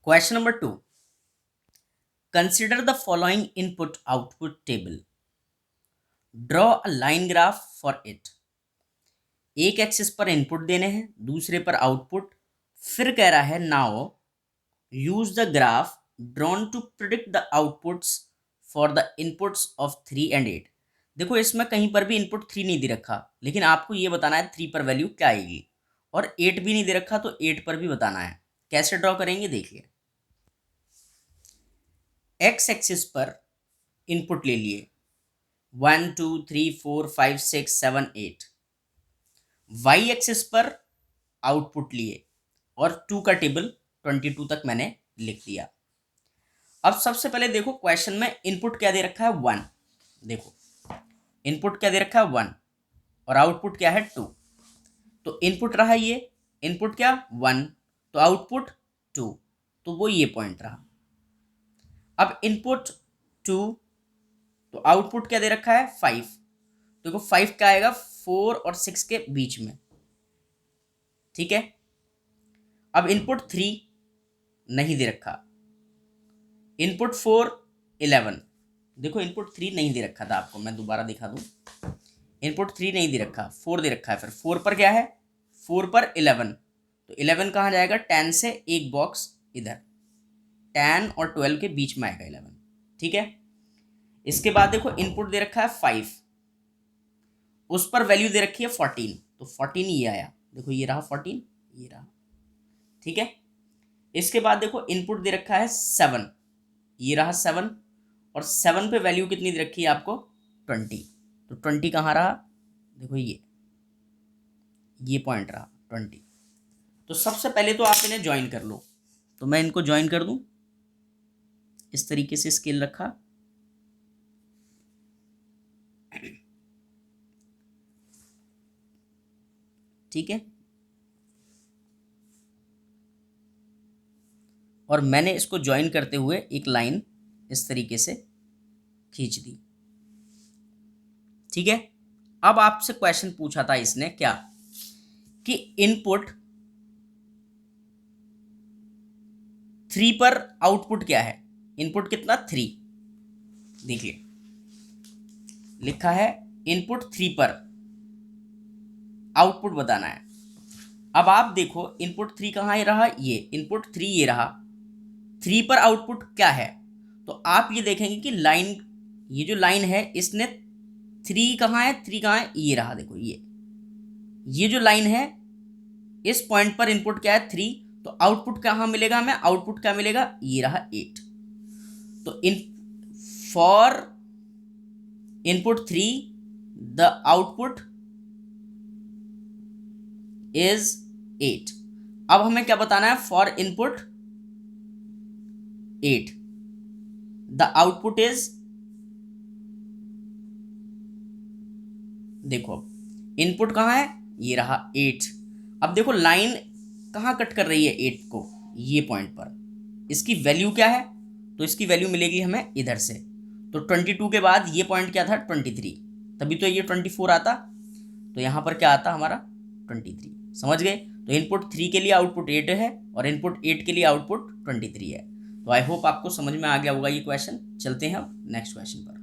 Question number 2, consider the following input output table, draw a line graph for it. एक axis पर input देने हैं, दूसरे पर आउटपुट। फिर कह रहा है now use the graph drawn to predict the outputs for the inputs of 3 and 8। देखो इसमें कहीं पर भी इनपुट 3 नहीं दे रखा, लेकिन आपको ये बताना है 3 पर वैल्यू क्या आएगी, और 8 भी नहीं दे रखा तो 8 पर भी बताना है। कैसे ड्रॉ करेंगे देखिए। एक्स एक्सिस पर इनपुट ले लिए 1 2 3 4 5 6 7 8। वाई एक्सिस पर आउटपुट लिए और 2 का टेबल 22 तक मैंने लिख दिया। अब सबसे पहले देखो क्वेश्चन में इनपुट क्या दे रखा है 1। देखो इनपुट क्या दे रखा है 1 और आउटपुट क्या है 2। तो इनपुट रहा ये, इनपुट क्या 1 तो आउटपुट 2, तो वो ये पॉइंट रहा। अब इनपुट 2 तो आउटपुट क्या दे रखा है 5। देखो 5 क्या आएगा 4 और 6 के बीच में, ठीक है। अब इनपुट 3 नहीं दे रखा, इनपुट 4 11। देखो इनपुट 3 नहीं दे रखा था, आपको मैं दोबारा दिखा दूं। इनपुट 3 नहीं दे रखा, 4 दे रखा है। फिर 4 पर क्या है, 4 पर 11, तो 11 कहाँ जाएगा 10 से एक बॉक्स इधर, 10 और 12 के बीच में आएगा 11, ठीक है। इसके बाद देखो इनपुट दे रखा है 5, उस पर वैल्यू दे रखी है 14, तो 14 ये आया। देखो ये रहा 14, ये रहा, ठीक है। इसके बाद देखो इनपुट दे रखा है 7, ये रहा 7, और 7 पे वैल्यू कितनी दे रखी है आपको 20, तो 20 कहाँ रहा, देखो ये पॉइंट रहा 20। तो सबसे पहले तो आप इन्हें ज्वाइन कर लो, तो मैं इनको ज्वाइन कर दूं। इस तरीके से स्केल रखा, ठीक है, और मैंने इसको ज्वाइन करते हुए एक लाइन इस तरीके से खींच दी, ठीक है। अब आपसे क्वेश्चन पूछा था इसने क्या, कि इनपुट 3 पर आउटपुट क्या है। इनपुट कितना 3, देखिए लिखा है इनपुट 3 पर आउटपुट बताना है। अब आप देखो इनपुट 3 कहाँ रहा, ये इनपुट 3 ये रहा, 3 पर आउटपुट क्या है। तो आप ये देखेंगे कि लाइन, ये जो लाइन है इसने 3 कहाँ है, 3 कहाँ है, ये रहा। देखो ये जो लाइन है इस पॉइंट पर इनपुट क्या है 3, तो आउटपुट कहाँ मिलेगा हमें, आउटपुट क्या मिलेगा, ये रहा 8। तो in for input 3 the output is 8। अब हमें क्या बताना है, for input 8 the output is, देखो इनपुट कहाँ है, ये रहा 8। अब देखो लाइन कहाँ कट कर रही है 8 को, ये पॉइंट पर। इसकी वैल्यू क्या है, तो इसकी वैल्यू मिलेगी हमें इधर से। तो 22 के बाद ये पॉइंट क्या था 23, तभी तो ये 24 आता, तो यहाँ पर क्या आता हमारा 23। समझ गए। तो इनपुट 3 के लिए आउटपुट 8 है और इनपुट 8 के लिए आउटपुट 23 है। तो आई होप आपको समझ में आ गया होगा ये क्वेश्चन। चलते हैं अब नेक्स्ट क्वेश्चन पर।